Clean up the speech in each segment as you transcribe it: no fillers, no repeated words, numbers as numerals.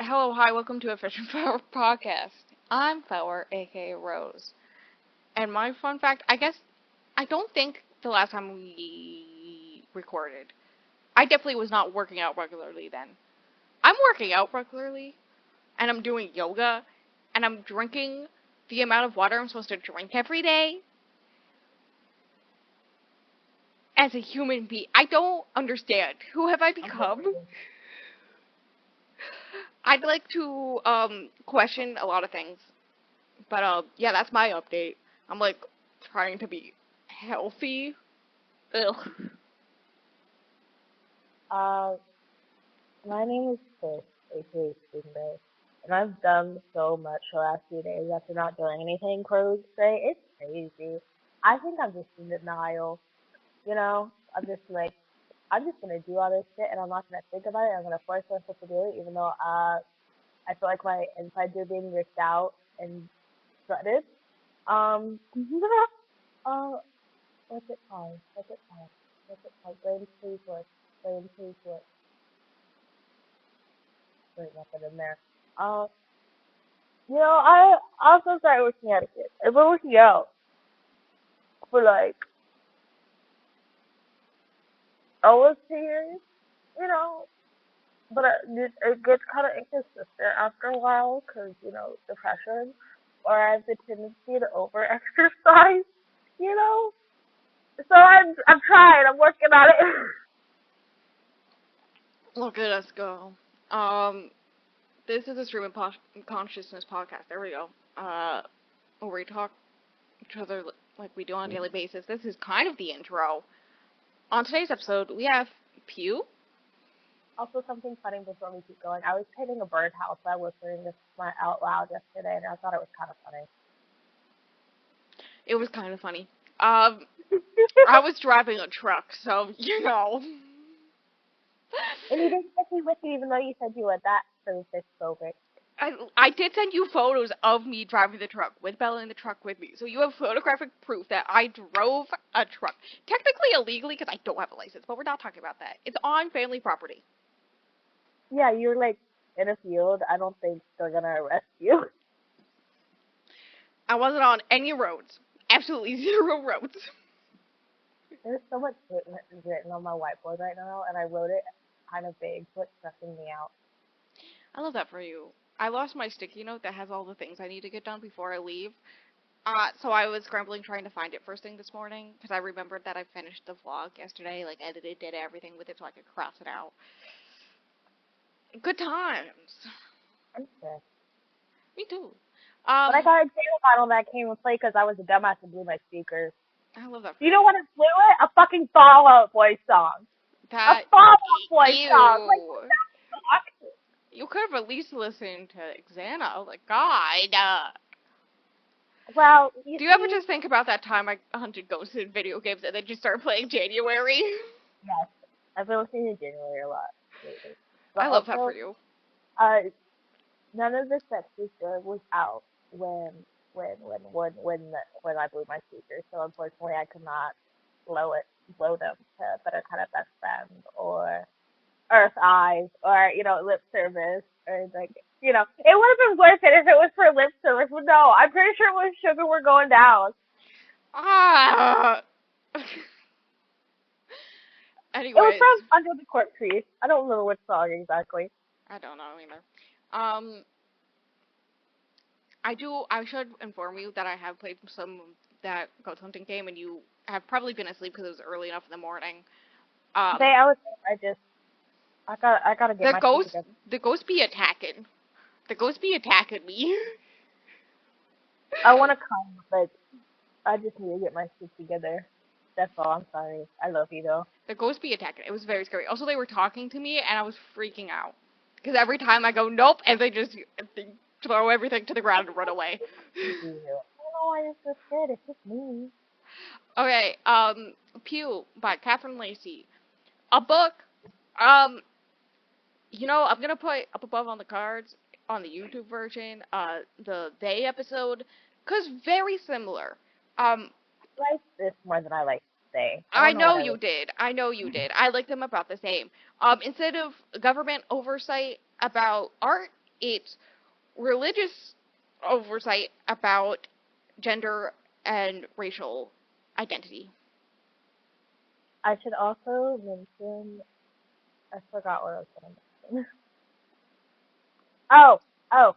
Hello, hi, welcome to a Fish and Flower podcast. I'm Flower, aka Rose. And my fun fact, I don't think the last time we recorded, I definitely was not working out regularly then. I'm working out regularly, and I'm doing yoga, and I'm drinking the amount of water I'm supposed to drink every day. As a human being, I don't understand. Who have I become? I'd like to, question a lot of things. But yeah, that's my update. I'm like trying to be healthy. Ugh. Uh, my name is Chris, aka Springday, and I've done so much the last few days after not doing anything today. It's crazy. I think I'm just in denial. I'm just like, I'm just gonna do all this shit, and I'm not gonna think about it. I'm gonna force myself to do it, even though I feel like my insides are being ripped out and shredded. uh, what's it called? What's it called? What's it called? Brain freeze work. Brain freeze work. There's nothing in there. Uh, I also started working out again. I've been working out for like almost 2 years, you know, but it gets kind of inconsistent after a while because, depression, or I have the tendency to over exercise, you know. So I'm trying. I'm working on it. Look at us go. Um, this is a stream of consciousness podcast. There we go. Where we talk to each other like we do on a daily basis. This is kind of the intro. On today's episode, we have Pew. Also, something funny before we keep going. I was painting a birdhouse. I was doing this out loud yesterday, and I thought it was kind of funny. It was kind of funny. I was driving a truck, so you know. And you didn't take me with you, even though you said you were that phobic. I did send you photos of me driving the truck with Bella in the truck with me, so you have photographic proof that I drove a truck. Technically illegally because I don't have a license, but we're not talking about that. It's on family property. Yeah, you're like in a field. I don't think they're gonna arrest you. I wasn't on any roads. Absolutely zero roads. There's so much written on my whiteboard right now, and I wrote it kind of big, so it's stressing me out. I love that for you. I lost my sticky note that has all the things I need to get done before I leave. So I was scrambling trying to find it first thing this morning because I remembered that I finished the vlog yesterday, like edited, did everything with it so I could cross it out. Good times. I'm stressed. Me too. But I got a jail bottle that came with play because I was a dumbass and blew my speakers. I love that for You you. know what? It blew it? A fucking Fall Out Boy song. A That Fall Out Boy song. Like, ew. what? You could have at least listened to Xana. Like God. Well, you Do you ever see, just think about that time I hunted ghosts in video games and then just started playing January? yes, I've been listening to January a lot lately. But I love that for also, you. uh, none of the sexy stuff was out when I blew my speakers. So unfortunately, I could not blow them to Better Kind of Best Friend or Earth Eyes or Lip Service or like it would have been worth it if it was for lip service. But no, I'm pretty sure it was Sugar We're Going Down. Ah. It was Anyways, from Under the Court Tree. I don't remember which song exactly. I don't know either. Um, I should inform you that I have played some that ghost hunting game, and you have probably been asleep because it was early enough in the morning. Today I gotta get The my shit ghosts, together. the ghosts be attacking. The ghosts be attacking me. I want to come, but I just need to get my shit together. That's all. I'm sorry. I love you though. The ghosts be attacking. It was very scary. Also, they were talking to me, and I was freaking out because every time I go nope, and they throw everything to the ground and run away. I don't know why you're so scared. It's just me. Okay, Pew by Catherine Lacey. A book. Um, I'm gonna put up above on the cards on the YouTube version, the They episode, cause very similar. Um, I like this more than I like Stay. I I don't know know what I you like. did. I know you did. I like them about the same. Instead of government oversight about art, it's religious oversight about gender and racial identity. I should also mention, I forgot what I was going to mention. Oh, oh,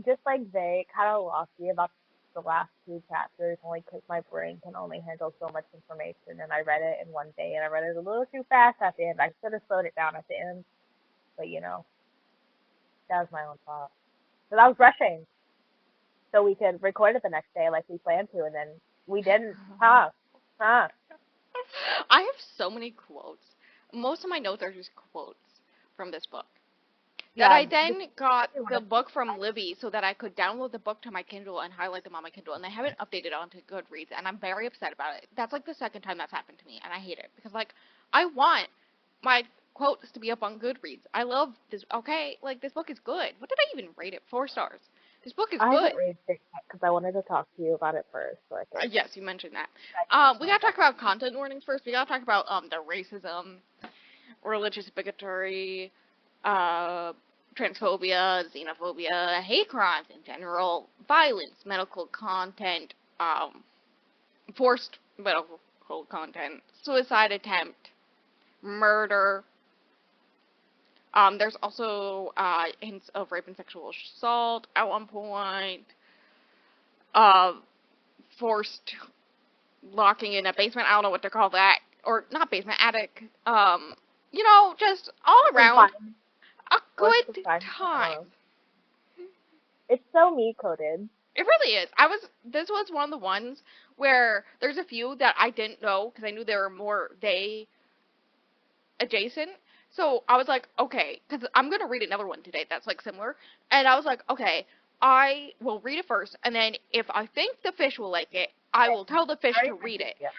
just like they kind of lost me about the last two chapters, only because my brain can only handle so much information, and I read it in one day, and I read it a little too fast at the end. I should have slowed it down at the end, but that was my own fault. Because I was rushing, so we could record it the next day like we planned to, and then we didn't. Huh. I have so many quotes. Most of my notes are just quotes from this book. That Yeah, I then got one the of book from Libby so that I could download the book to my Kindle and highlight them on my Kindle, and they haven't updated onto Goodreads, and I'm very upset about it. That's like the second time that's happened to me, and I hate it because like I want my quotes to be up on Goodreads. I love this. Okay, like this book is good. What did I even rate it? 4 stars. This book is I good. haven't read it yet because I wanted to talk to you about it first, so I could. Yes, you mentioned that. We gotta talk about content warnings first. We gotta talk about the racism, religious bigotry, uh, transphobia, xenophobia, hate crimes in general, violence, medical content, forced medical content, suicide attempt, murder. There's also hints of rape and sexual assault at one point. Uh, Forced locking in a basement. I don't know what to call that, or not basement, attic. Just all around a good time. It's so me coded. It really is. This was one of the ones where there's a few that I didn't know because I knew there were more they adjacent. So I was like, okay, because I'm going to read another one today that's like similar. And I was like, okay, I will read it first. And then if I think the fish will like it, I will tell the fish to read it. Yeah.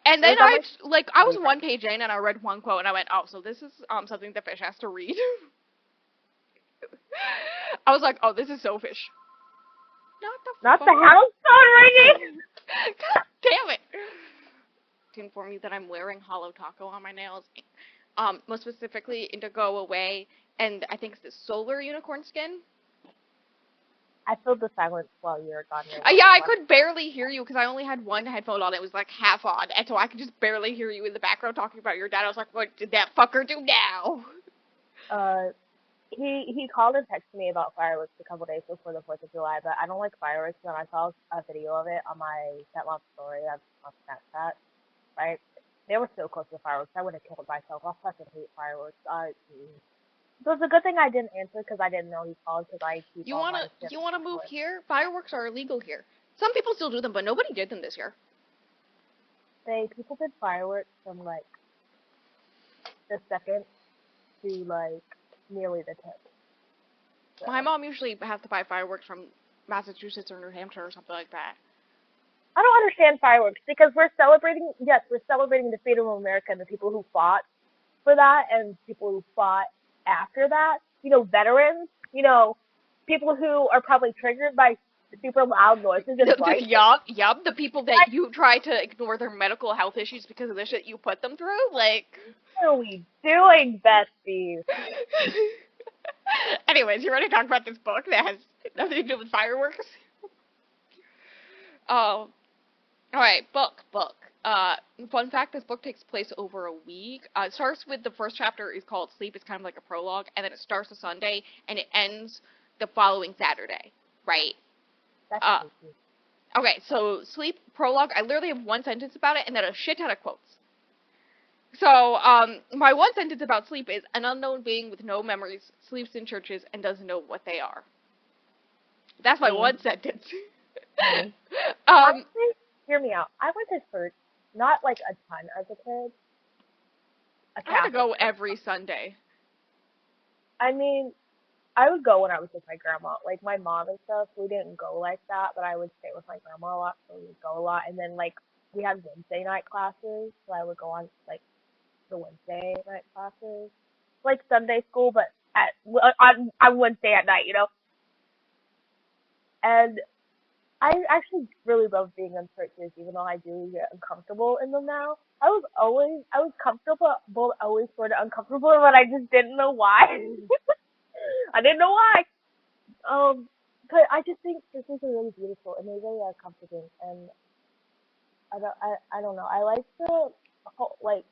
And then I was one page in and I read one quote and I went, oh, so this is something the fish has to read. I was like, oh, this is so fish. Not the house phone ringing. God damn it! To inform you that I'm wearing hollow taco on my nails. Most specifically Indigo Away, and I think it's the Solar Unicorn Skin. I filled the silence while you were gone. Yeah, I could barely hear you because I only had one headphone on. It was like half on, and so I could just barely hear you in the background talking about your dad. I was like, what did that fucker do now? He called and texted me about fireworks a couple days before the 4th of July, but I don't like fireworks, and I saw a video of it on my stepmom's story on Snapchat, right? They were so close to fireworks, I would have killed myself. I fucking hate fireworks. So it's a good thing I didn't answer because I didn't know he called because I keep You wanna move here? Fireworks are illegal here. Some people still do them, but nobody did them this year. People did fireworks from like the 2nd to like nearly the 10th. So. My mom usually has to buy fireworks from Massachusetts or New Hampshire or something like that. I don't understand fireworks because we're celebrating the freedom of America and the people who fought for that and people who fought after that. Veterans, people who are probably triggered by super loud noises and bright. Yup, the people that you try to ignore their medical health issues because of the shit you put them through, like. What are we doing, besties? Anyways, you ready to talk about this book that has nothing to do with fireworks? Oh. Alright, book. Fun fact, this book takes place over a week. It starts with the first chapter is called Sleep. It's kind of like a prologue, and then it starts a Sunday, and it ends the following Saturday, right? That's okay, so Sleep, prologue, I literally have one sentence about it, and then a shit ton of quotes. So, my one sentence about Sleep is, an unknown being with no memories sleeps in churches and doesn't know what they are. That's my one sentence. Honestly, hear me out. I went to church, not like a ton as a kid. I had to go every Sunday. I mean, I would go when I was with my grandma. Like, my mom and stuff, we didn't go like that, but I would stay with my grandma a lot, so we would go a lot. And then, like, we had Wednesday night classes, so I would go on, like, the Wednesday night classes. Like Sunday school, but on Wednesday at night, And I actually really love being in churches, even though I do get uncomfortable in them now. I was comfortable, but always sort of uncomfortable, but I just didn't know why. I didn't know why. But I just think this is really beautiful and they really are comforting and I don't know. I like the whole like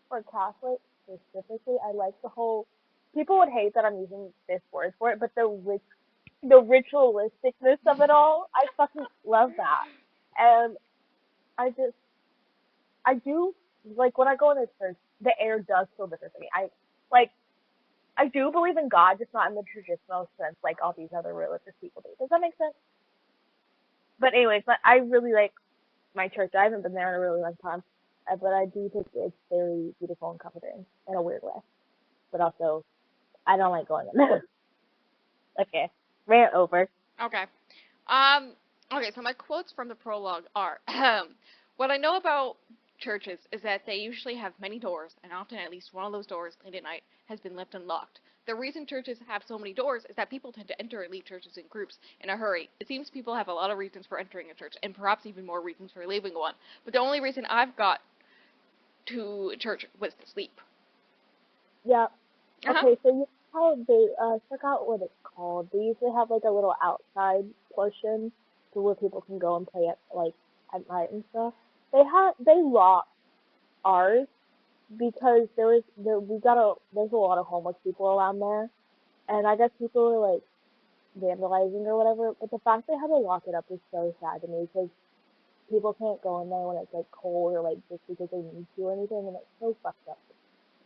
for Catholics specifically. I like the whole. People would hate that I'm using this word for it, but the ritualisticness of it all. I fucking love that, and I just I do like when I go into church, the air does feel different to me. Like I do believe in God, just not in the traditional sense like all these other religious people do. Does that make sense? But anyways, but I really like my church. I haven't been there in a really long time, but I do think it's very beautiful and comforting in a weird way. But also, I don't like going in there. Okay, rant over. Okay. Okay, so my quotes from the prologue are, what I know about churches is that they usually have many doors, and often at least one of those doors late at night has been left unlocked. The reason churches have so many doors is that people tend to enter and leave churches in groups in a hurry. It seems people have a lot of reasons for entering a church, and perhaps even more reasons for leaving one. But the only reason I've got to church was to sleep. Yeah. Uh-huh. Okay, so you know how they check out what it's called. They usually have like a little outside portion to where people can go and play at night and stuff. They locked ours because there's a lot of homeless people around there, and I guess people were like vandalizing or whatever. But the fact they had to lock it up is so sad to me because people can't go in there when it's like cold or like just because they need to or anything, and it's so fucked up.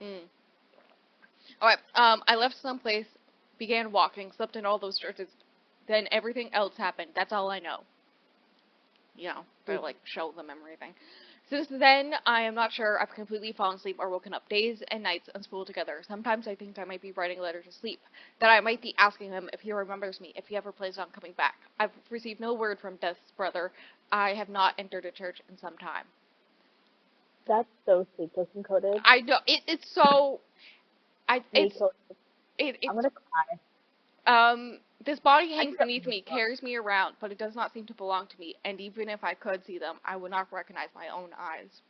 Mm. Alright, I left someplace, began walking, slept in all those churches, then everything else happened. That's all I know. You know, for like show the memory thing. Since then, I am not sure I've completely fallen asleep or woken up days and nights unspooled together. Sometimes I think I might be writing a letter to sleep, that I might be asking him if he remembers me, if he ever plans on coming back. I've received no word from Death's brother. I have not entered a church in some time. That's so sleepless encoded. I know it's so. Me too. I'm It's gonna cry. this body I hangs can't beneath believe me, that. carries me around, but it does not seem to belong to me, and even if I could see them, I would not recognize my own eyes.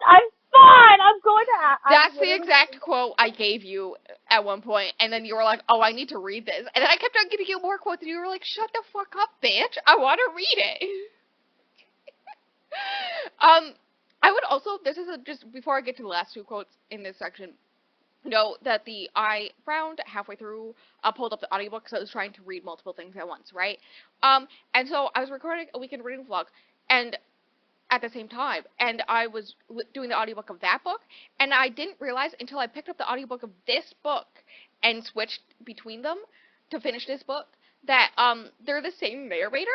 I'm fine. I'm going to. I'm That's the literally. exact quote I gave you at one point, and then you were like, "Oh, I need to read this," and then I kept on giving you more quotes, and you were like, "Shut the fuck up, bitch! I want to read it." um, I would also. This is just before I get to the last two quotes in this section. Know that I found halfway through, pulled up the audiobook because I was trying to read multiple things at once, right? And so I was recording a weekend reading vlog, and at the same time, and I was doing the audiobook of that book, and I didn't realize until I picked up the audiobook of this book and switched between them to finish this book that they're the same narrator.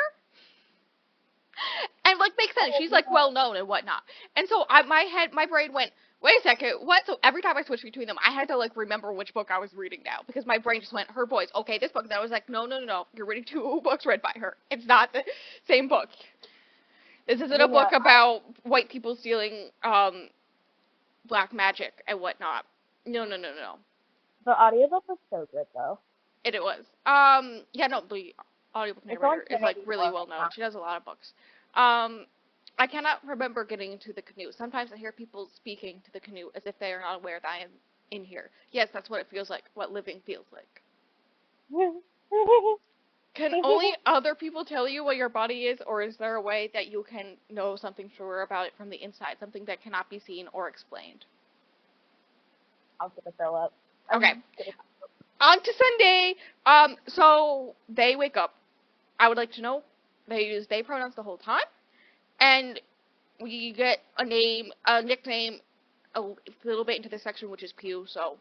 And like makes sense. She's like well known and whatnot. And so my brain went, wait a second, what? So every time I switched between them, I had to like remember which book I was reading now because my brain just went, her voice, okay, this book. And I was like, no, you're reading two books read by her. It's not the same book. This isn't a Yeah, book about white people stealing black magic and whatnot. No. the audiobook was so good though. It was. Yeah, no, the audiobook It's only narrator is like really 10.84 well right known. now. She does a lot of books. Um, I cannot remember getting into the canoe. Sometimes I hear people speaking to the canoe as if they are not aware that I am in here. Yes, that's what it feels like, what living feels like. Can only other people tell you what your body is, or is there a way that you can know something sure about it from the inside, something that cannot be seen or explained? I'll get a fill up. Okay, on to Sunday. So they wake up. I would like to know, they use they pronouns the whole time, and we get a nickname, a little bit into this section, which is Pew. So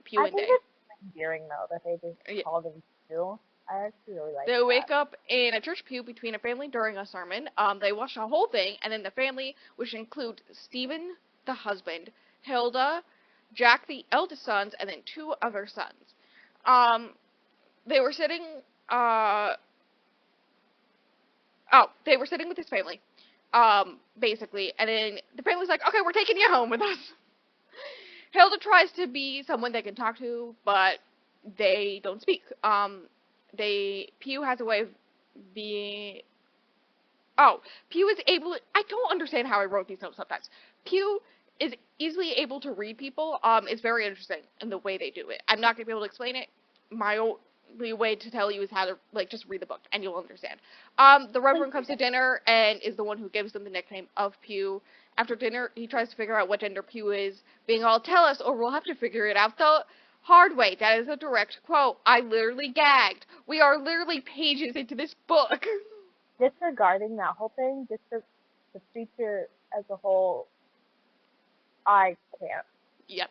Pew I and think they. it's endearing though that they just Yeah. call them two. I actually really like They that. wake up in a church pew between a family during a sermon. They watch the whole thing, and then the family, which include Stephen, the husband, Hilda, Jack, the eldest sons, and then two other sons. Um, they were sitting. They were sitting with his family, basically, and then the family's like, "Okay, we're taking you home with us." Hilda tries to be someone they can talk to, but they don't speak. Pew has a way of being. Oh, Pew is able. I don't understand how I wrote these notes sometimes. Pew is easily able to read people. It's very interesting in the way they do it. I'm not gonna be able to explain it the way to tell you is how to, like, just read the book and you'll understand. The Reverend comes to dinner and is the one who gives them the nickname of Pew. After dinner, he tries to figure out what gender Pew is, being all, tell us or we'll have to figure it out the hard way. That is a direct quote. I literally gagged. We are literally pages into this book. Disregarding that whole thing, just the creature as a whole, I can't. Yep.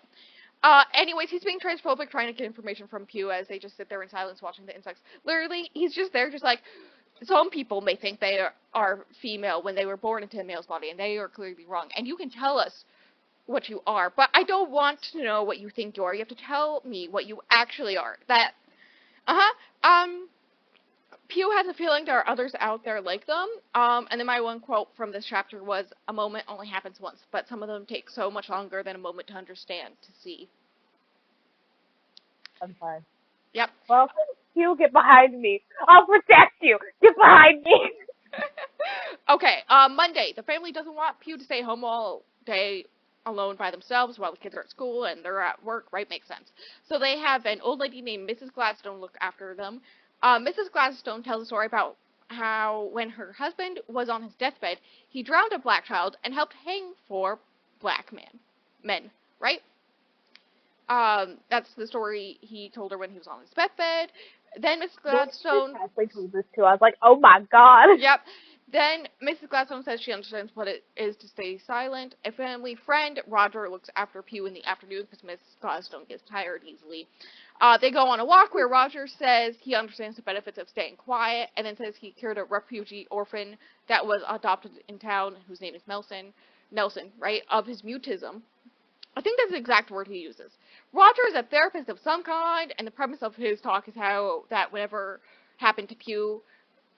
Anyways, he's being transphobic, trying to get information from Pew as they just sit there in silence watching the insects. Literally, he's just there, just like, some people may think they are female when they were born into a male's body, and they are clearly wrong. And you can tell us what you are, but I don't want to know what you think you are. You have to tell me what you actually are. That, Pew has a feeling there are others out there like them. And then my one quote from this chapter was, a moment only happens once, but some of them take so much longer than a moment to understand, to see. I'm fine. Yep. Well, you get behind me. I'll protect you. Get behind me. Okay, Monday. The family doesn't want Pew to stay home all day alone by themselves while the kids are at school and they're at work, right? Makes sense. So they have an old lady named Mrs. Gladstone look after them. Mrs. Gladstone tells a story about how when her husband was on his deathbed, he drowned a black child and helped hang 4 black men, right? That's the story he told her when he was on his deathbed. Then Mrs. Gladstone... I told this too. I was like, oh my god. Yep. Then Mrs. Gladstone says she understands what it is to stay silent. A family friend, Roger, looks after Pew in the afternoon because Mrs. Gladstone gets tired easily. They go on a walk where Roger says he understands the benefits of staying quiet, and then says he cured a refugee orphan that was adopted in town, whose name is Nelson, right, of his mutism. I think that's the exact word he uses. Roger is a therapist of some kind, and the premise of his talk is how that whatever happened to Pew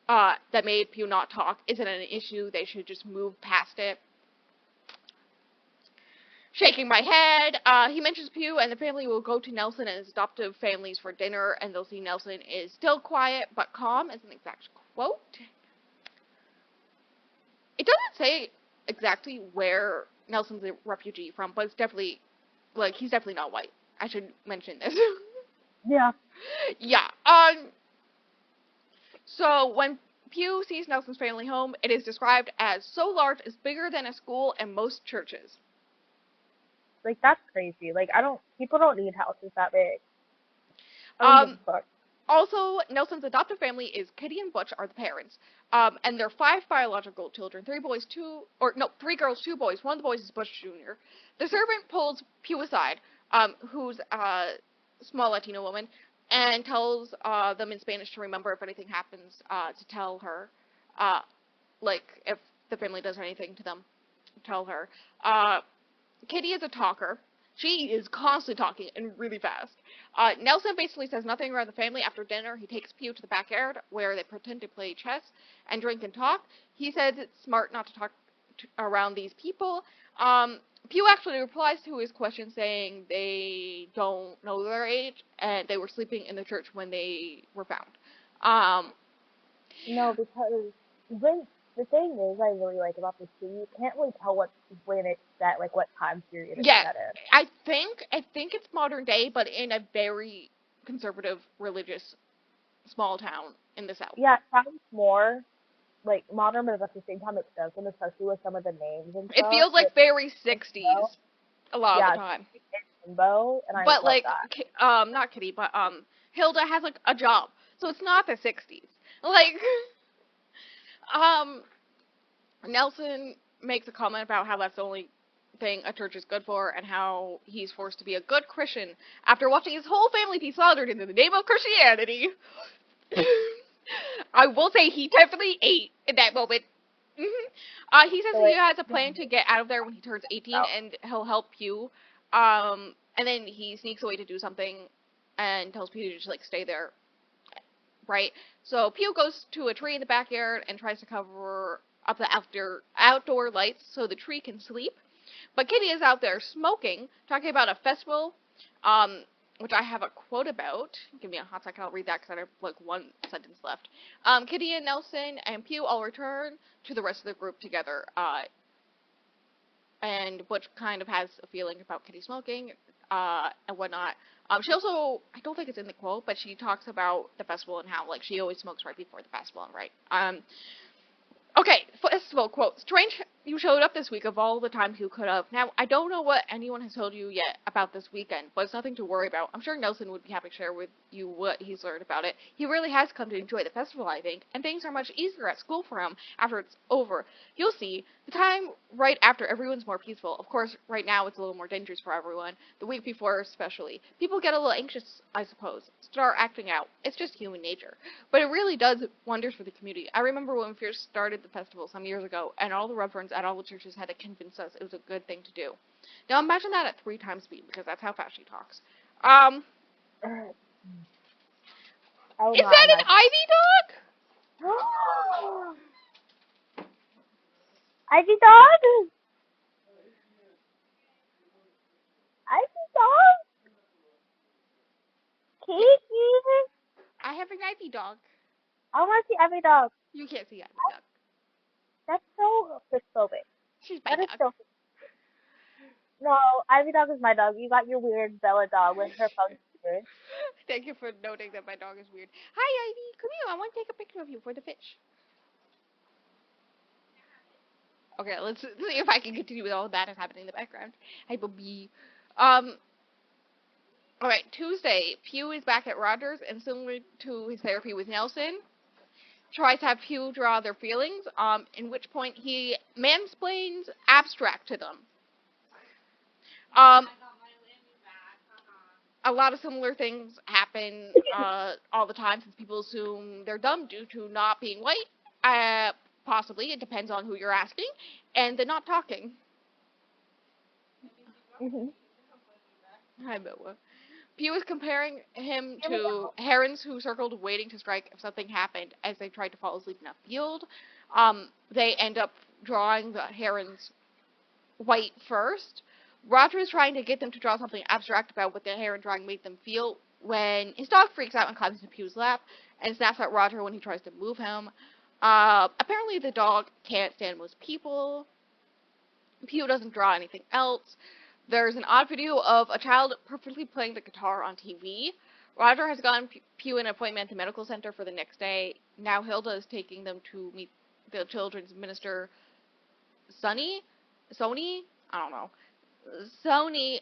that made Pew not talk isn't an issue. They should just move past it. Shaking my head, he mentions Pew and the family will go to Nelson and his adoptive families for dinner, and they'll see Nelson is still quiet but calm, as an exact quote. It doesn't say exactly where Nelson's a refugee from, but it's definitely, like, he's definitely not white. I should mention this. Yeah. Yeah. So when Pew sees Nelson's family home, it is described as so large it's bigger than a school and most churches. Like, that's crazy. Like, people don't need houses that big. Also, Nelson's adoptive family is Kitty and Butch are the parents. And they're 5 biological children, 3 girls, 2 boys. One of the boys is Butch Jr. The servant pulls Pew aside, who's a small Latino woman, and tells them in Spanish to remember if anything happens, to tell her, like, if the family does anything to them, tell her. Kitty is a talker. She is constantly talking and really fast. Nelson basically says nothing around the family. After dinner, he takes Pew to the backyard where they pretend to play chess and drink and talk. He says it's smart not to talk around these people. Pew actually replies to his question saying they don't know their age and they were sleeping in the church when they were found. No, because the thing is, I really like about this too, you can't really tell when it's set, like what time period it's set in. I think it's modern day, but in a very conservative, religious, small town in the South. Yeah, it sounds more like modern, but at the same time it doesn't, especially with some of the names and stuff. It feels like very 60s a lot of the time. Limbo, and I but love like, that. not Kitty, but Hilda has like a job, so it's not the 60s. Like, Nelson makes a comment about how that's the only thing a church is good for, and how he's forced to be a good Christian after watching his whole family be slaughtered in the name of Christianity. I will say he definitely ate in that moment. He says he has a plan to get out of there when he turns 18, and he'll help Pew. And then he sneaks away to do something, and tells Pew to just like stay there. Right? So Pew goes to a tree in the backyard and tries to cover up the outdoor lights so the tree can sleep. But Kitty is out there smoking, talking about a festival, which I have a quote about. Give me a hot second, I'll read that because I have like one sentence left. Kitty and Nelson and Pew all return to the rest of the group together. And Butch kind of has a feeling about Kitty smoking. and whatnot. She also, I don't think it's in the quote, but she talks about the festival and how, like, she always smokes right before the festival, right? Okay, festival quote. Strange you showed up this week of all the times you could have. Now, I don't know what anyone has told you yet about this weekend, but it's nothing to worry about. I'm sure Nelson would be happy to share with you what he's learned about it. He really has come to enjoy the festival, I think, and things are much easier at school for him after it's over. You'll see, the time right after everyone's more peaceful. Of course, right now it's a little more dangerous for everyone, the week before especially. People get a little anxious, I suppose, start acting out. It's just human nature. But it really does wonders for the community. I remember when we first started the festival some years ago, and all the reverends at all the churches had to convince us it was a good thing to do. Now imagine that at 3 times speed, because that's how fast she talks. Oh Is my that an god. ivy dog? Ivy dog? Ivy dog? Kiki? I have an ivy dog. I want to see Ivy dog. You can't see ivy dog. That's so phobic. She's my That is dog. so. No, Ivy dog is my dog. You got your weird Bella dog with her funky ears. Thank you for noting that my dog is weird. Hi, Ivy. Come here. I want to take a picture of you for the fish. Okay, let's see if I can continue with all that is happening in the background. Hi, Bobby. Um, alright, Tuesday. Pew is back at Rogers, and similar to his therapy with Nelson, tries to have Pew draw their feelings, in which point he mansplains abstract to them. A lot of similar things happen all the time since people assume they're dumb due to not being white. Possibly, it depends on who you're asking, and they're not talking. Hi, Noah. Pew is comparing him to herons who circled waiting to strike if something happened as they tried to fall asleep in a field. They end up drawing the herons white first. Roger is trying to get them to draw something abstract about what the heron drawing made them feel when his dog freaks out and climbs into Pew's lap and snaps at Roger when he tries to move him. Apparently the dog can't stand most people. Pew doesn't draw anything else. There's an odd video of a child perfectly playing the guitar on TV. Roger has gotten Pew an appointment at the medical center for the next day. Now Hilda is taking them to meet the children's minister, Sony? I don't know. Sony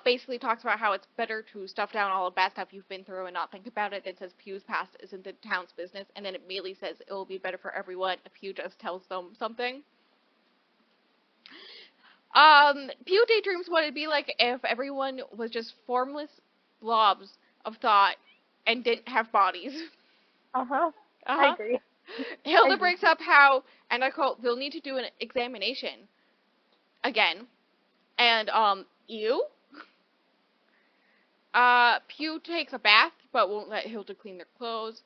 basically talks about how it's better to stuff down all the bad stuff you've been through and not think about it. Then says Pew's past isn't the town's business, and then it immediately says it will be better for everyone if Pew just tells them something. Pew daydreams what it'd be like if everyone was just formless blobs of thought and didn't have bodies. I agree. Hilda brings up how, and I quote, they'll need to do an examination again. And, ew. Pew takes a bath, but won't let Hilda clean their clothes.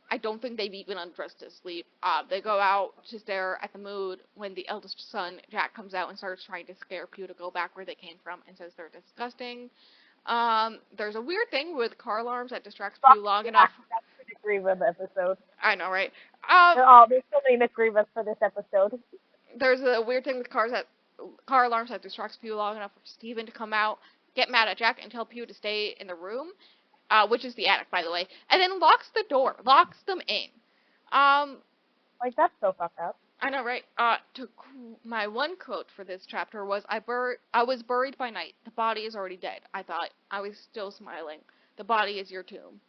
I don't think they've even undressed to sleep. They go out to stare at the moon when the eldest son, Jack, comes out and starts trying to scare Pew to go back where they came from and says they're disgusting. There's a weird thing with car alarms that distracts Pew long enough. That's the Miss Grievous episode. I know, right? There's so many Miss Grievous for this episode. There's a weird thing with car alarms that distracts Pew long enough for Steven to come out, get mad at Jack, and tell Pew to stay in the room, which is the attic, by the way, and then locks the door, locks them in. Like, that's so fucked up. I know, right? My one quote for this chapter was, I was buried by night. The body is already dead. I thought. I was still smiling. The body is your tomb.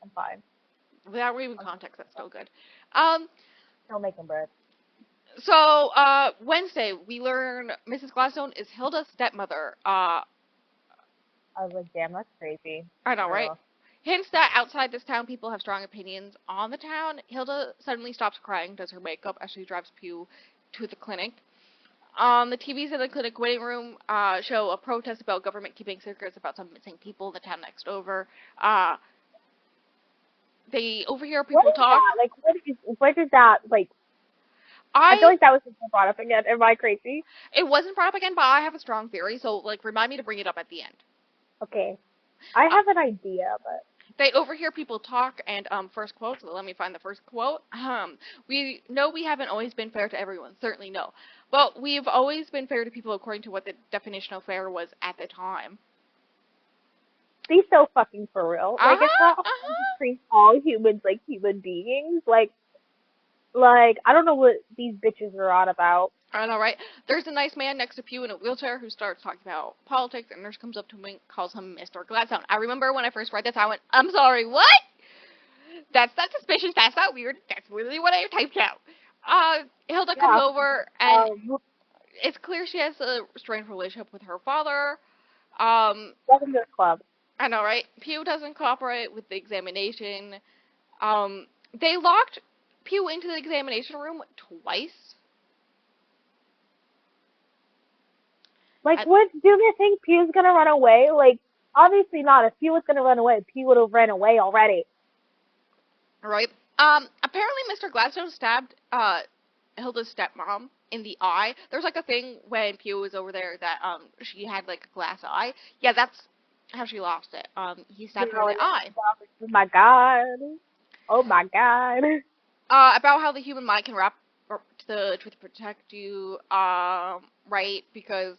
I'm fine. Without reading context, that's still good. Still making bread. So, Wednesday, we learn Mrs. Gladstone is Hilda's stepmother. I was like, damn, that's creepy. I know, right? Hints that outside this town, people have strong opinions on the town. Hilda suddenly stops crying, does her makeup as she drives Pew to the clinic. The TVs in the clinic waiting room show a protest about government keeping secrets about some missing people in the town next over. They overhear people talk. That? Like, what is that, like, I feel like that was brought up again. Am I crazy? It wasn't brought up again, but I have a strong theory, so, like, remind me to bring it up at the end. Okay. I have an idea, but... They overhear people talk, and, first quote, so let me find the first quote. We know we haven't always been fair to everyone, certainly no. Well, we've always been fair to people according to what the definition of fair was at the time. Be so fucking for real. Like, it's Uh-huh, not fun to uh-huh. treat all humans like human beings. I don't know what these bitches are on about. I know, right? There's a nice man next to Pew in a wheelchair who starts talking about politics, and nurse comes up to him and calls him Mr. Gladstone. I remember when I first read this, I went, I'm sorry, what? That's not suspicious, that's not weird, that's literally what I typed out. Hilda comes Yeah. over, and Um, it's clear she has a strained relationship with her father. Um, welcome to the club. I know, right? Pew doesn't cooperate with the examination. Um, they locked Pew into the examination room twice. Like, I, what? Do they think Pew's gonna run away? Like, obviously not. If Pew was gonna run away, Pew would have ran away already. right? Apparently Mr. Gladstone stabbed, Hilda's stepmom in the eye. There's like a thing when Pew was over there that, she had like a glass eye. Yeah, that's how she lost it. He You stabbed her in know, the and eye. oh my god. Oh my god. About how the human mind can wrap the truth to protect you, right? Because,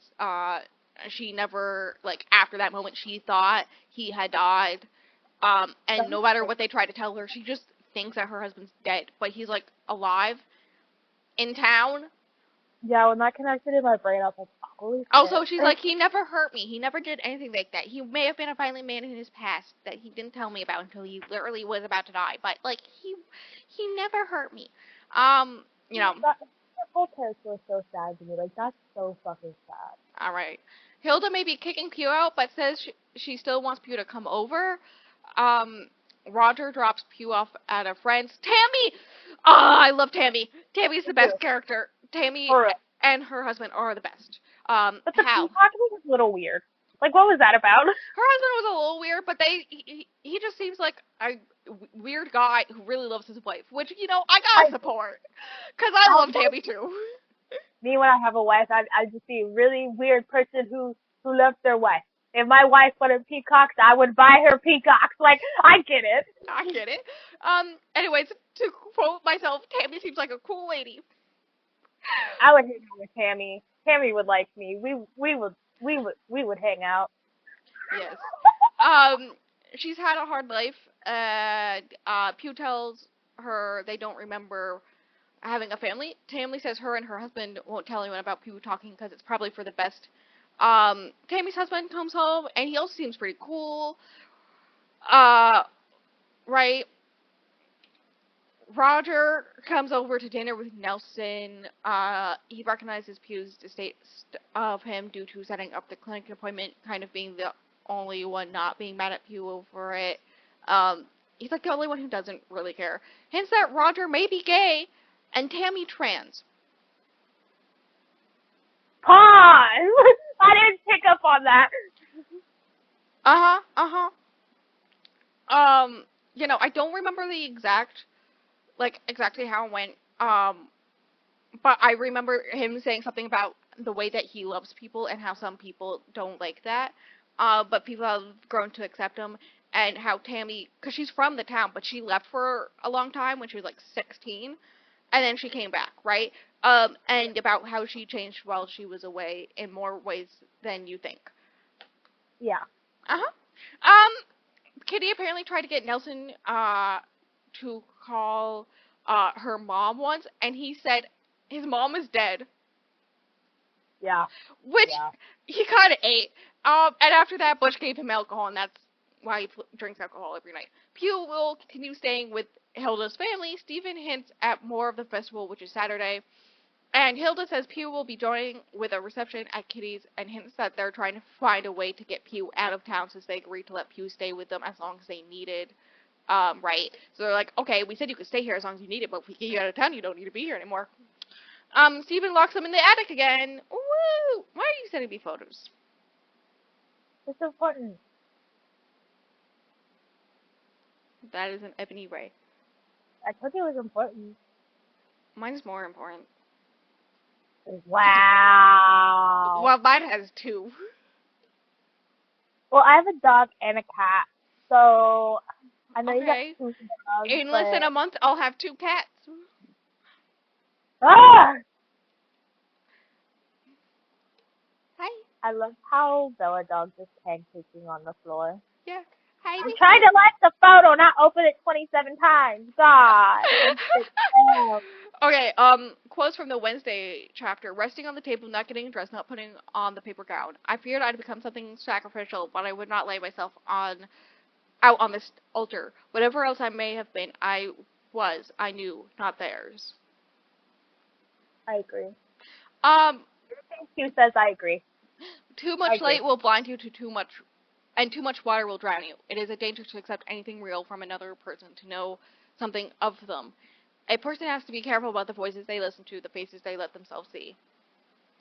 she never, like, after that moment, she thought he had died. And no matter what they try to tell her, she just thinks that her husband's dead, but he's, like, alive in town. Yeah, when that connected in my brain, I was like, holy Also, she's shit. like, he never hurt me. He never did anything like that. He may have been a violent man in his past that he didn't tell me about until he literally was about to die. But like, he never hurt me. You know, That whole character was so sad to me. Like, that's so fucking sad. all right. Hilda may be kicking Pew out, but says she still wants Pew to come over. Um, Roger drops Pew off at a friend's. Tammy! Ah, I love Tammy. Tammy's the best character. Tammy For real. and her husband are the best. But the Hal. peacocking was a little weird. Like, what was that about? Her husband was a little weird, but he just seems like a weird guy who really loves his wife, which, I gotta I, support. Because I love that was Tammy too. me when I have a wife. I just see a really weird person who loves their wife. If my wife wanted peacocks, I would buy her peacocks. Like, I get it. I get it. Anyways, to quote myself, Tammy seems like a cool lady. I would hang out with Tammy. Tammy would like me. We would hang out. Yes. Um, she's had a hard life. Pew tells her they don't remember having a family. Tammy says her and her husband won't tell anyone about Pew talking because it's probably for the best. Tammy's husband comes home and he also seems pretty cool. Uh, right. Roger comes over to dinner with Nelson. He recognizes Pew's distaste of him due to setting up the clinic appointment, kind of being the only one not being mad at Pew over it. He's like the only one who doesn't really care. Hints that Roger may be gay and Tammy trans. Pause. I didn't pick up on that. Uh huh. Uh huh. I don't remember the exactly how it went. But I remember him saying something about the way that he loves people and how some people don't like that. But people have grown to accept him, and how Tammy, because she's from the town, but she left for a long time when she was like 16, and then she came back, right? And about how she changed while she was away in more ways than you think. Yeah. Uh huh. Kitty apparently tried to get Nelson to call her mom once, and he said his mom is dead, Yeah. which Yeah. he kind of ate. And after that, Butch gave him alcohol, and that's why he drinks alcohol every night. Pew will continue staying with Hilda's family. Stephen hints at more of the festival, which is Saturday. And Hilda says Pew will be joining with a reception at Kitty's and hints that they're trying to find a way to get Pew out of town since they agreed to let Pew stay with them as long as they needed. Right. So they're like, okay, we said you could stay here as long as you need it, but if we get you out of town, you don't need to be here anymore. Stephen locks them in the attic again. Woo! Why are you sending me photos? It's important. That is an ebony ray. I told you it was important. Mine's more important. Wow. Well, mine has two. Well, I have a dog and a cat, so I know you got Okay. two dogs, In less than but a month, I'll have two cats. ah, I love how Bella Dog just pancaking on the floor. Yeah. Hi, I'm Mr. trying to like the photo, not open it 27 times. God, and sit down. Okay, quotes from the Wednesday chapter. Resting on the table, not getting dressed, not putting on the paper gown. I feared I'd become something sacrificial, but I would not lay myself out on this altar. Whatever else I may have been, I knew, not theirs. I agree. Um, Q says I agree. too I much agree. light will blind you to too much, and too much water will drown you. It is a danger to accept anything real from another person, to know something of them. A person has to be careful about the voices they listen to, the faces they let themselves see.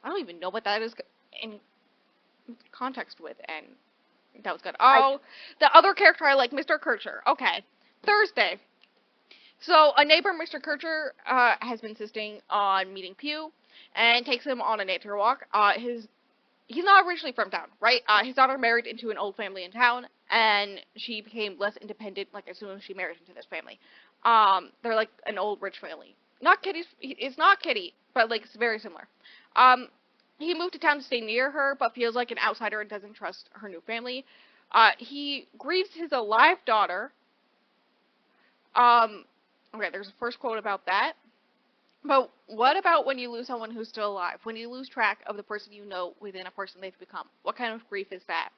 I don't even know what that is in context with, and that was good. Oh, the other character I like, Mr. Kircher. Okay. Thursday. So, a neighbor, Mr. Kircher, has been insisting on meeting Pew, and takes him on a nature walk. He's not originally from town, right? His daughter married into an old family in town, and she became less independent, like, as soon as she married into this family. They're like an old rich family. Not Kitty's, it's not Kitty, but, like, it's very similar. Um, he moved to town to stay near her, but feels like an outsider and doesn't trust her new family. He grieves his alive daughter. Um, okay, there's a first quote about that. But what about when you lose someone who's still alive? When you lose track of the person you know within a person they've become? What kind of grief is that?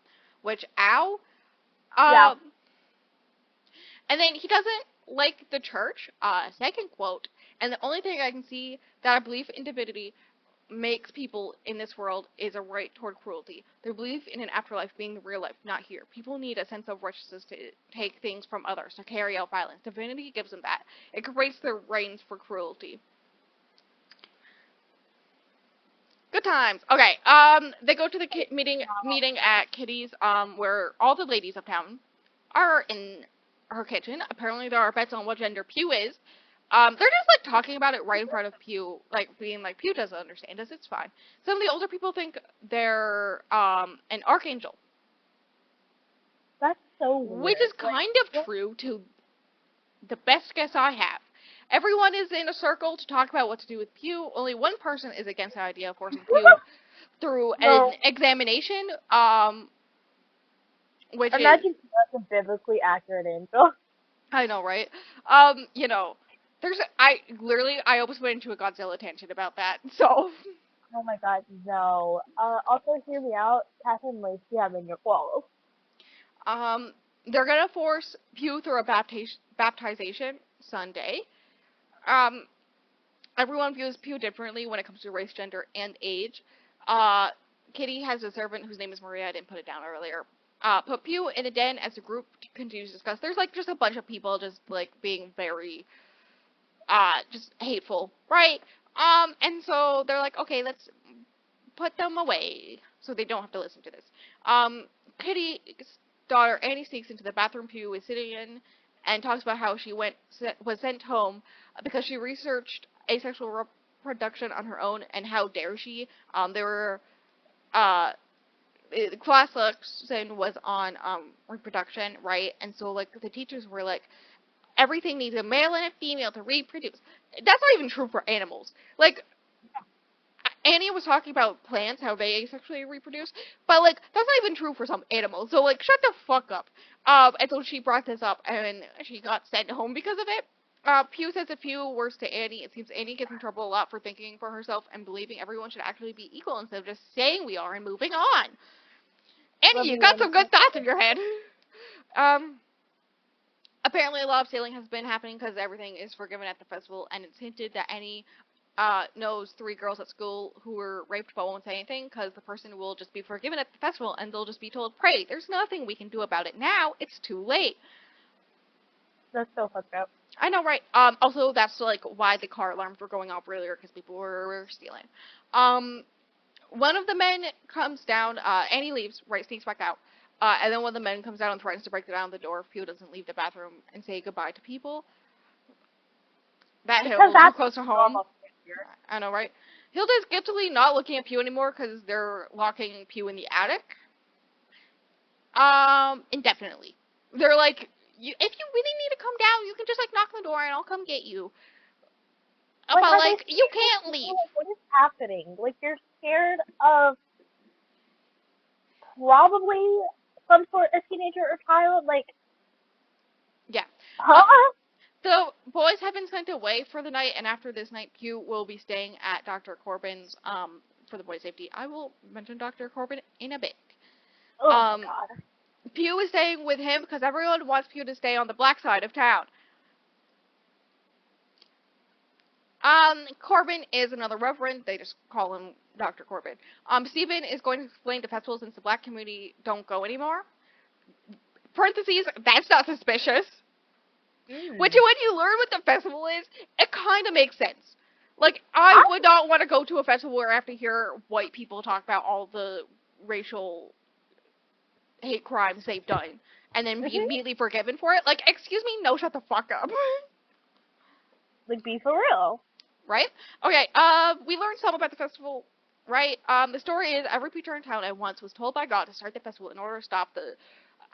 Which, ow. Yeah. Um, and then he doesn't like the church. Second quote. And the only thing I can see that a belief in divinity makes people in this world is a right toward cruelty. Their belief in an afterlife being the real life, not here. People need a sense of righteousness to take things from others, to carry out violence. Divinity gives them that. It creates their reins for cruelty. Good times. Okay. They go to the meeting at Kitty's, where all the ladies of town are in her kitchen. Apparently, there are bets on what gender Pew is. They're just like talking about it right in front of Pew, like being like, Pew doesn't understand us. It's fine. Some of the older people think they're an archangel, That's so which weird. is kind of true to the best guess I have. Everyone is in a circle to talk about what to do with Pew. Only one person is against the idea of forcing Pew through an No. examination, which is, Imagine that's a biblically accurate angel. I know, right? You know, I almost went into a Godzilla tangent about that. So, Oh my god, no. Also hear me out. Catherine Lacey, I'm in your walls. um, they're gonna force Pew through a baptization Sunday. Um, everyone views Pew differently when it comes to race, gender, and age. Uh, Kitty has a servant whose name is Maria. I didn't put it down earlier. Put Pew in a den as the group continues to discuss. There's like just a bunch of people just like being very just hateful, right? And so they're like, okay, let's put them away so they don't have to listen to this. Kitty's daughter Annie sneaks into the bathroom Pew is sitting in and talks about how she was sent home because she researched asexual reproduction on her own, and how dare she? There were the class lesson was on reproduction, right? And so like the teachers were like, everything needs a male and a female to reproduce. That's not even true for animals. Like, Annie was talking about plants, how they asexually reproduce, but like that's not even true for some animals. So like, shut the fuck up. And so she brought this up, and she got sent home because of it. Pew says a few words to Annie. It seems Annie gets in trouble a lot for thinking for herself and believing everyone should actually be equal instead of just saying we are and moving on. Annie, Love you you, got some good Annie. thoughts in your head. Um, apparently a lot of stealing has been happening because everything is forgiven at the festival, and it's hinted that Annie knows 3 girls at school who were raped but won't say anything because the person will just be forgiven at the festival and they'll just be told, pray, there's nothing we can do about it now, it's too late. That's so fucked up. I know, right? Also, that's like why the car alarms were going off earlier because people were stealing. Um, one of the men comes down, Annie leaves, right, sneaks back out. And then one of the men comes down and threatens to break down the door if Pew doesn't leave the bathroom and say goodbye to people. That hit a Because little too that's close to home. normal behavior. I know, right? Hilda's guiltily not looking at Pew anymore because they're locking Pew in the attic. Indefinitely. They're like, if you really need to come down, you can just like knock on the door and I'll come get you. Like, But are they like, you scared of can't people? leave. Like, what is happening? Like, you're scared of probably some sort of teenager or child. Like, Yeah. Uh, huh? the boys have been sent away for the night, and after this night, Pew will be staying at Dr. Corbin's, for the boys' safety. I will mention Dr. Corbin in a bit. Oh my Um, god. Pew is staying with him because everyone wants Pew to stay on the black side of town. Corbin is another reverend. They just call him Dr. Corbin. Stephen is going to explain the festival since the black community don't go anymore. Parentheses, that's not suspicious. Which, Mm. when you learn what the festival is, it kind of makes sense. Like, I I. would not want to go to a festival where I have to hear white people talk about all the racial hate crimes they've done and then be Mhm. immediately forgiven for it. Like, excuse me, no, shut the fuck up. Like, be for real. Right? Okay, we learned some about the festival, right? The story is every preacher in town at once was told by God to start the festival in order to stop the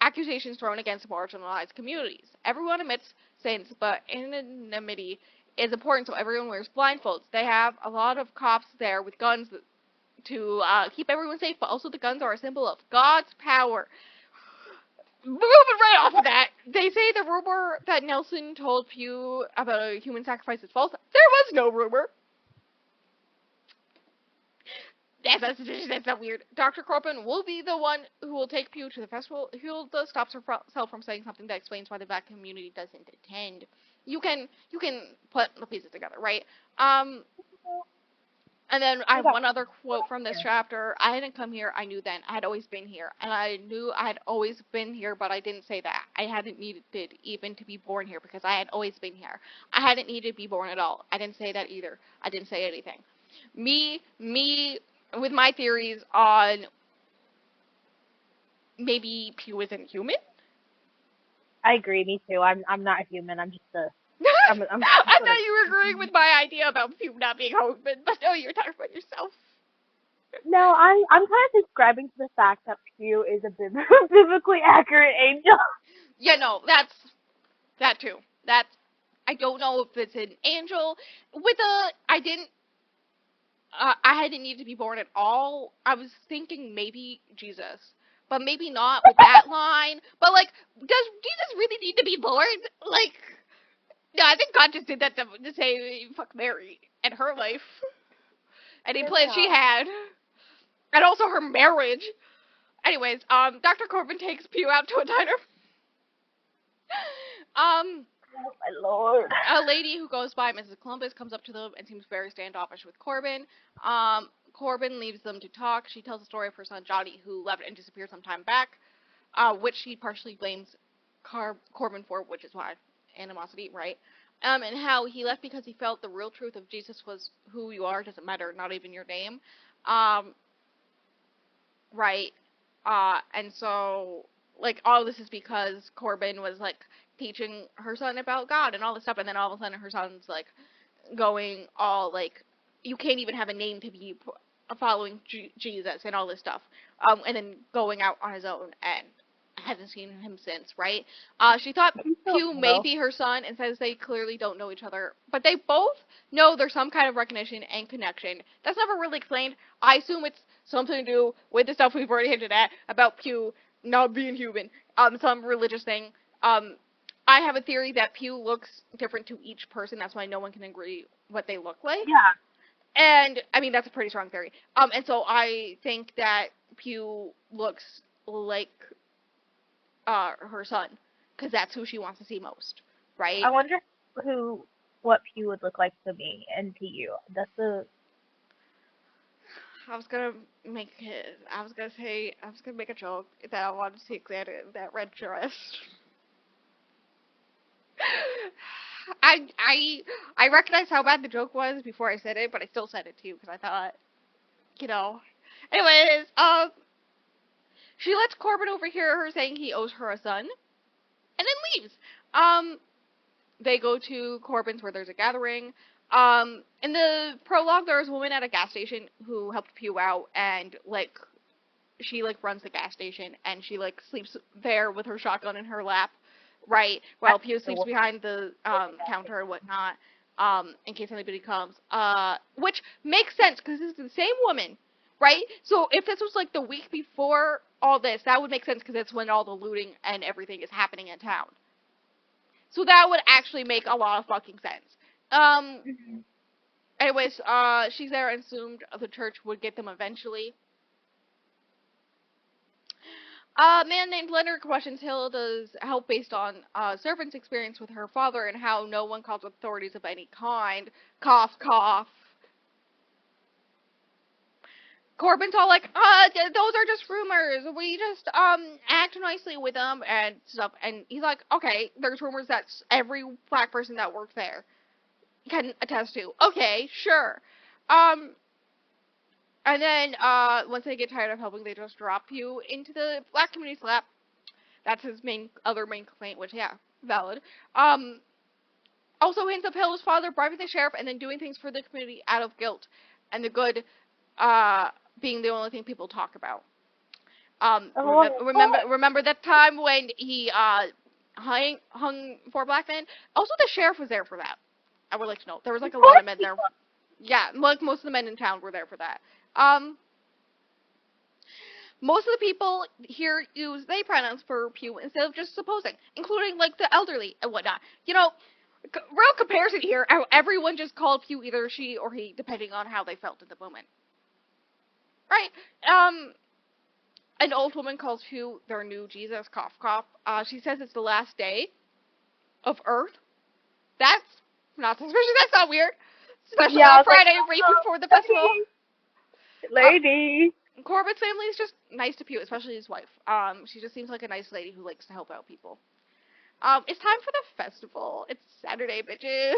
accusations thrown against marginalized communities. Everyone admits sins, but anonymity is important, so everyone wears blindfolds. They have a lot of cops there with guns to keep everyone safe, but also the guns are a symbol of God's power. Moving right off of that, they say the rumor that Nelson told Pew about a human sacrifice is false. There was no rumor. That's not weird. Dr. Corbin will be the one who will take Pew to the festival. He'll stop herself from saying something that explains why the black community doesn't attend. You can put the pieces together, right? And then I We have got one other quote from this here. chapter. I hadn't come here. I knew then. I had always been here, and I knew I had always been here, but I didn't say that. I hadn't needed even to be born here because I had always been here. I hadn't needed to be born at all. I didn't say that either. I didn't say anything. Me, with my theories on maybe Pew isn't human. I agree. Me too. I'm not a human. I'm just a. I'm some I sort of. thought you were agreeing with my idea about Pew not being human, but no, you're talking about yourself. No, I'm kind of describing to the fact that Pew is a biblically accurate angel. Yeah, no, that's that too. That's I don't know if it's an angel with a. I didn't. I hadn't need to be born at all. I was thinking maybe Jesus, but maybe not with that line. But like, does Jesus really need to be born? Like, no, I think God just did that to say fuck Mary and her life, any Good plans she job. had, and also her marriage. Anyways, Dr. Corbin takes Pew out to a diner. um, Oh my lord. a lady who goes by Mrs. Columbus comes up to them and seems very standoffish with Corbin. Corbin leaves them to talk. She tells the story of her son Johnny, who left and disappeared some time back, which she partially blames Corbin for, which is why animosity, right? And how he left because he felt the real truth of Jesus was who you are, doesn't matter, not even your name. Um, right? And so, like, all this is because Corbin was, like, teaching her son about God and all this stuff, and then all of a sudden her son's, like, going all, like, you can't even have a name to be following Jesus and all this stuff. And then going out on his own and hasn't seen him since, right? She thought He's so Pew may little. be her son and says they clearly don't know each other, but they both know there's some kind of recognition and connection. That's never really explained. I assume it's something to do with the stuff we've already hinted at about Pew not being human. Some religious thing. Um, I have a theory that Pew looks different to each person. That's why no one can agree what they look like. Yeah. And I mean that's a pretty strong theory. And so I think that Pew looks like her son because that's who she wants to see most, right? I wonder what Pew would look like to me and to you. That's the. I was gonna I was gonna make a joke that I wanted to see Xana in that red dress. I I I recognized how bad the joke was before I said it, but I still said it too because I thought, you know. Anyways, she lets Corbin overhear her saying he owes her a son, and then leaves. Um, they go to Corbin's where there's a gathering. In the prologue, there was a woman at a gas station who helped Pew out, and like she like runs the gas station, and she like sleeps there with her shotgun in her lap, right? While Pew sleeps behind the counter and whatnot, in case anybody comes. Which makes sense because this is the same woman, right? So if this was like the week before all this, that would make sense because it's when all the looting and everything is happening in town. So that would actually make a lot of fucking sense. Um. Mhm. Anyways, she's there and assumed the church would get them eventually. A man named Leonard questions Hilda's help based on servant's experience with her father and how no one calls authorities of any kind. Cough, cough. Corbin's all like, those are just rumors. We just, act nicely with them and stuff. And he's like, okay, there's rumors that every black person that worked there can attest to. Okay, sure. Um, and then, once they get tired of helping, they just drop you into the black community's lap. That's his other main complaint, which, yeah, valid. Um, Also hints of Hilda's father bribing the sheriff and then doing things for the community out of guilt, and the good, uh, being the only thing people talk about. Oh, Remember that time when he, hung four black men? Also, the sheriff was there for that. I would like to know. There was, of like, a lot course of men he there. was. Yeah, like, most of the men in town were there for that. Um, Most of the people here use they pronouns for Pew instead of just supposing, including, like, the elderly and whatnot. Real comparison here, how everyone just called Pew either she or he, depending on how they felt at the moment. Right? An old woman calls Pew their new Jesus, cough, cough. She says it's the last day of Earth. That's not suspicious, that's not weird. Especially Yeah, I on was like, Friday, right before the festival. Uh, lady. Corbett's family is just nice to Pew, especially his wife. She just seems like a nice lady who likes to help out people. It's time for the festival. It's Saturday, bitches.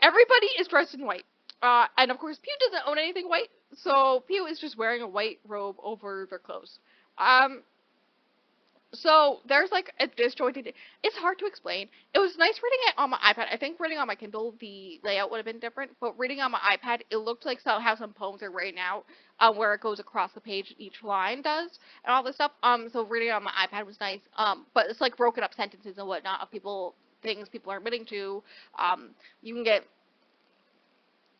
Everybody is dressed in white. And of course, Pew doesn't own anything white, so Pew is just wearing a white robe over their clothes. Um, so there's like a disjointed. It's hard to explain. It was nice reading it on my iPad. I think reading on my Kindle, the layout would have been different. But reading on my iPad, it looked like how some poems are written out, where it goes across the page, each line does, and all this stuff. So reading on my iPad was nice. But it's like broken up sentences and whatnot of things people are admitting to. You can get,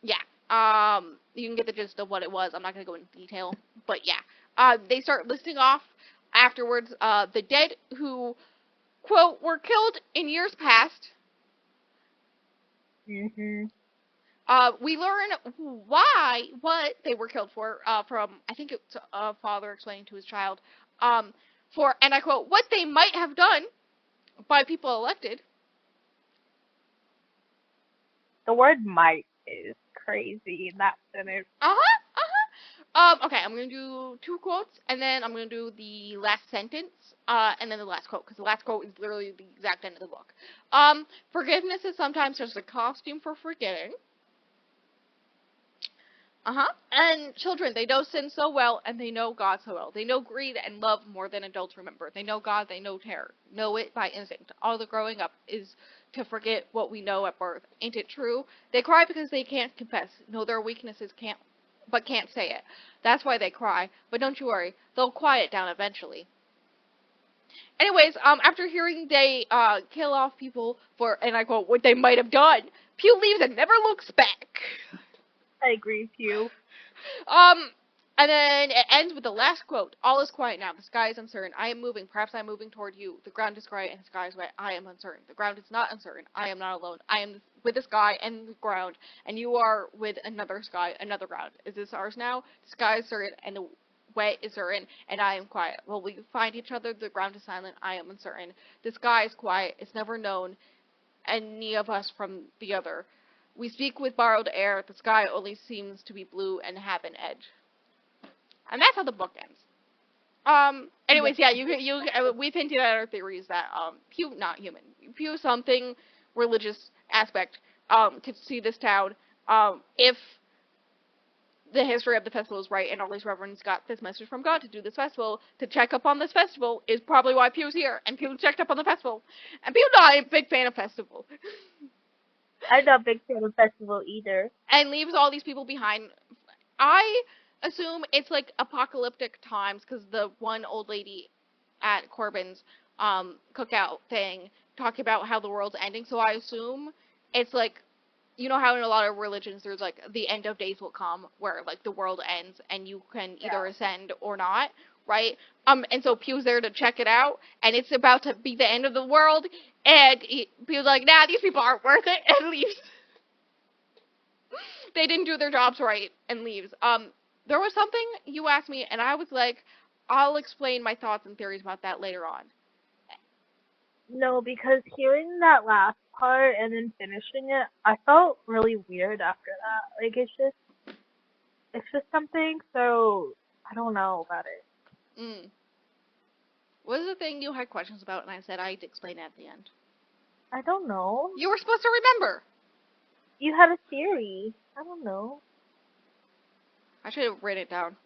yeah. You can get the gist of what it was. I'm not gonna go into detail, but yeah. They start listing off afterwards, the dead who, quote, were killed in years past. Mhm. We learn what they were killed for, from, I think it's a father explaining to his child, for, and I quote, what they might have done by people elected. The word "might" is crazy in that sentence. Uh-huh, uh-huh. Okay, I'm gonna do two quotes, and then I'm gonna do the last sentence, and then the last quote, because the last quote is literally the exact end of the book. Forgiveness is sometimes just a costume for forgetting. Uh-huh. And children, they know sin so well, and they know God so well. They know greed and love more than adults remember. They know God, they know terror. Know it by instinct. All the growing up is to forget what we know at birth. Ain't it true? They cry because they can't confess. Know their weaknesses but can't say it. That's why they cry. But don't you worry, they'll quiet down eventually. Anyways, after hearing they, kill off people for, and I quote, what they might have done, Pew leaves and never looks back. I agree with you. Um, and then it ends with the last quote. All is quiet now. The sky is uncertain. I am moving. Perhaps I am moving toward you. The ground is gray and the sky is wet. I am uncertain. The ground is not uncertain. I am not alone. I am with the sky and the ground, and you are with another sky, another ground. Is this ours now? The sky is certain and the wet is certain, and I am quiet. Will we find each other? The ground is silent. I am uncertain. The sky is quiet. It's never known any of us from the other. We speak with borrowed air. The sky only seems to be blue and have an edge. And that's how the book ends. Yeah. Anyways, yeah, we've hinted at our theories that, Pew, not human. Pew, something religious aspect, could see this town, if the history of the festival is right and all these reverends got this message from God to do this festival, to check up on this festival, is probably why Pew's here, and Pew checked up on the festival. And Pew not a big fan of festival. I'm not a big fan of festival either. And leaves all these people behind. I assume it's like apocalyptic times because the one old lady at Corbin's, cookout thing talking about how the world's ending. So I assume it's like you know how in a lot of religions there's like the end of days will come where like the world ends and you can either Yeah. ascend or not, right? And so Pew's there to check it out, and it's about to be the end of the world, and Pew's like, nah, these people aren't worth it, and leaves. They didn't do their jobs right, and leaves. There was something you asked me, and I was like, I'll explain my thoughts and theories about that later on. No, because hearing that last part and then finishing it, I felt really weird after that. Like it's just something so I don't know about it. Mm. What is the thing you had questions about, and I said I'd explain at the end? I don't know. You were supposed to remember. You had a theory. I don't know. I should have written it down.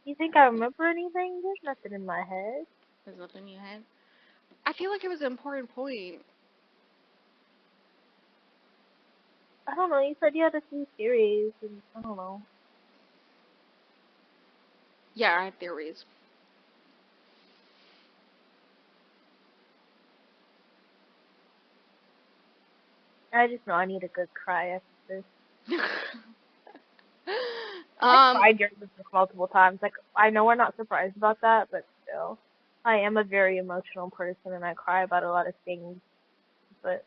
You think I remember anything? There's nothing in my head. There's nothing you had. I feel like it was an important point. I don't know. You said you had a few theories, and I don't know. Yeah, I had theories. I just know I need a good cry after this. I um, cried during this book multiple times. Like, I know we're not surprised about that, but still. I am a very emotional person, and I cry about a lot of things, but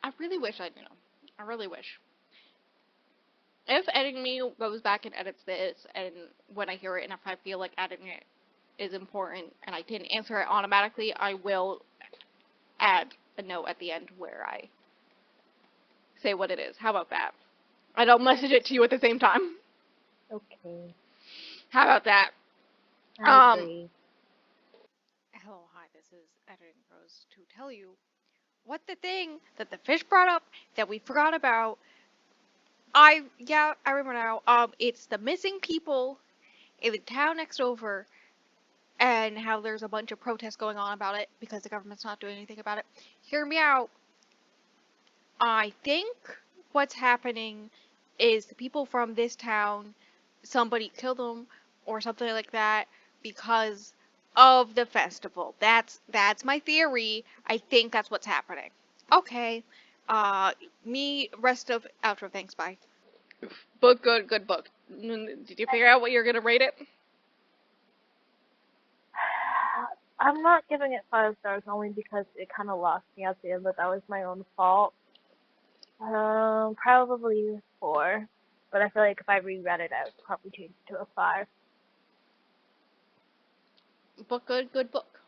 I really wish I knew. I really wish. If editing me goes back and edits this, and when I hear it, and if I feel like editing it is important, and I didn't answer it automatically, I will add a note at the end where I say what it is. How about that? I don't message it to you at the same time. okay. How about that? I agree. Hello, hi, this is Editing Rose to tell you what the thing that the fish brought up that we forgot about. I remember now. It's the missing people in the town next over, and how there's a bunch of protests going on about it because the government's not doing anything about it. Hear me out. I think what's happening is the people from this town, somebody killed them or something like that because of the festival. That's my theory. I think that's what's happening. Okay. Me rest of outro. Thanks. Bye. Book good, good book. Did you figure out what you're gonna rate it? I'm not giving it 5 stars only because it kind of lost me at the end, but that was my own fault. Probably 4, but I feel like if I reread it, I would probably change it to a 5. Book good, good book.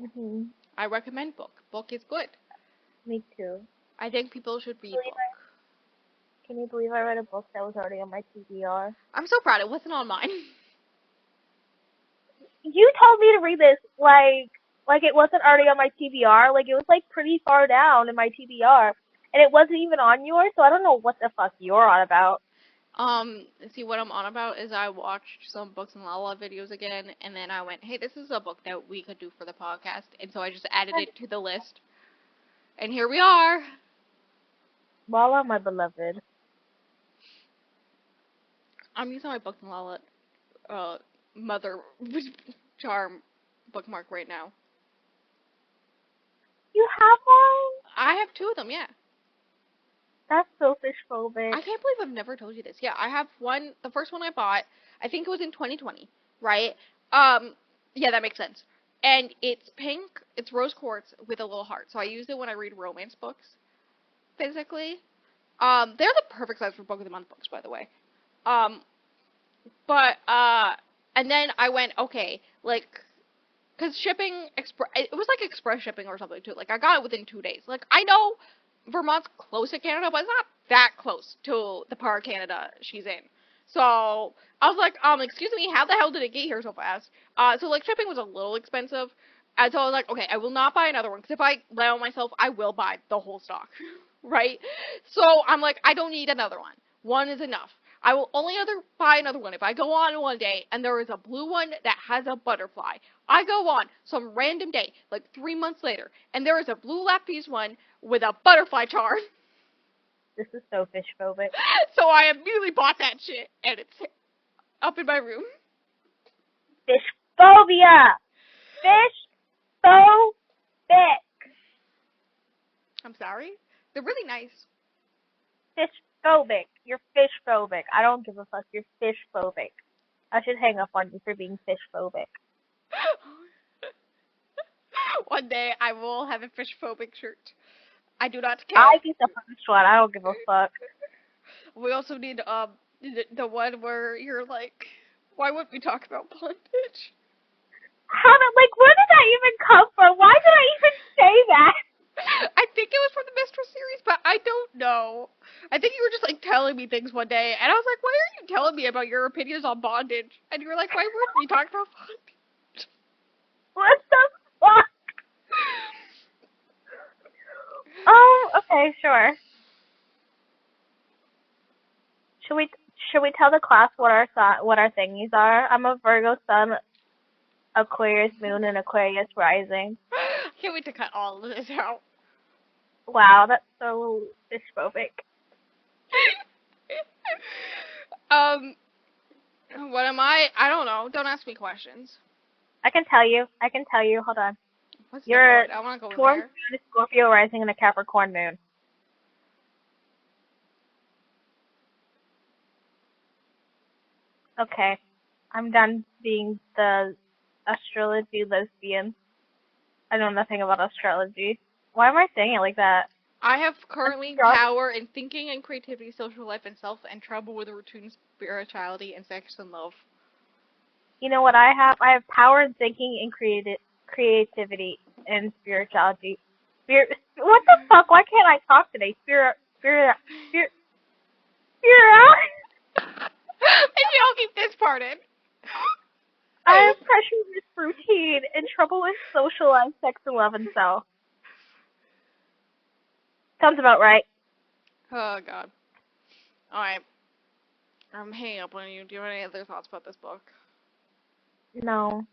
Mhm. I recommend book. Book is good. Me too. I think people should read book. Can you believe I read a book that was already on my TBR? I'm so proud. It wasn't on mine. You told me to read this like it wasn't already on my TBR. Like it was like pretty far down in my TBR, and it wasn't even on yours. So I don't know what the fuck you're on about. See, what I'm on about is I watched some Books and Lala videos again, and then I went, hey, this is a book that we could do for the podcast, and so I just added it to the list. And here we are. Lala, my beloved. I'm using my Books and Lala mother charm bookmark right now. You have one? I have 2 of them, yeah. That's so fish phobic. I can't believe I've never told you this. Yeah, I have one. The first one I bought, I think it was in 2020, right? Yeah, that makes sense. And it's pink. It's rose quartz with a little heart. So I use it when I read romance books, basically. They're the perfect size for book of the month books, by the way. Um, but and then I went, okay, like, cause shipping it was like express shipping or something too. Like I got it within 2 days. Like I know Vermont's close to Canada, but it's not that close to the part of Canada she's in. So I was like, excuse me, how the hell did it get here so fast? So like shipping was a little expensive. And so I was like, okay, I will not buy another one because if I allow myself, I will buy the whole stock, right? So I'm like, I don't need another one. One is enough. I will only buy another one if I go on one day and there is a blue one that has a butterfly. I go on some random day, like 3 months later, and there is a blue lap piece one with a butterfly charm. This is so fish phobic. So I immediately bought that shit, and it's up in my room. Fish phobia! Fish phobic! I'm sorry. They're really nice. Fish phobic. You're fish phobic. I don't give a fuck. You're fish phobic. I should hang up on you for being fish phobic. One day I will have a fish phobic shirt. I do not I care. get the first one. I don't give a fuck. We also need the one where you're like, why would we talk about bondage? How did, like, where did that even come from? Why did I even say that? I think it was from the Mistress series, but I don't know. I think you were just like telling me things one day, and I was like, why are you telling me about your opinions on bondage? And you were like, why would we talk about bondage? What the fuck? Oh, okay, sure. Should we should we tell the class what our thingies are? I'm a Virgo Sun, Aquarius Moon, and Aquarius Rising. Can't wait to cut all of this out. Wow, that's so dysphobic. um, what am I? I don't know. Don't ask me questions. I can tell you. I can tell you. Hold on. What's the You're word? I want to go Taurus, there. Moon, a Scorpio Rising, and a Capricorn Moon. Okay, I'm done being the astrology lesbian. I know nothing about astrology. Why am I saying it like that? I have currently Astro- power in thinking and creativity, social life and self, and trouble with routine spirituality and sex and love. You know what I have? I have power in thinking and creativity and spirituality. What the fuck? Why can't I talk today? Spirit. And you don't keep this part in. I have pressure with routine and trouble with social life, sex, and love and self. Sounds about right. Oh god. Alright. I'm hanging up on you. Do you have any other thoughts about this book? No.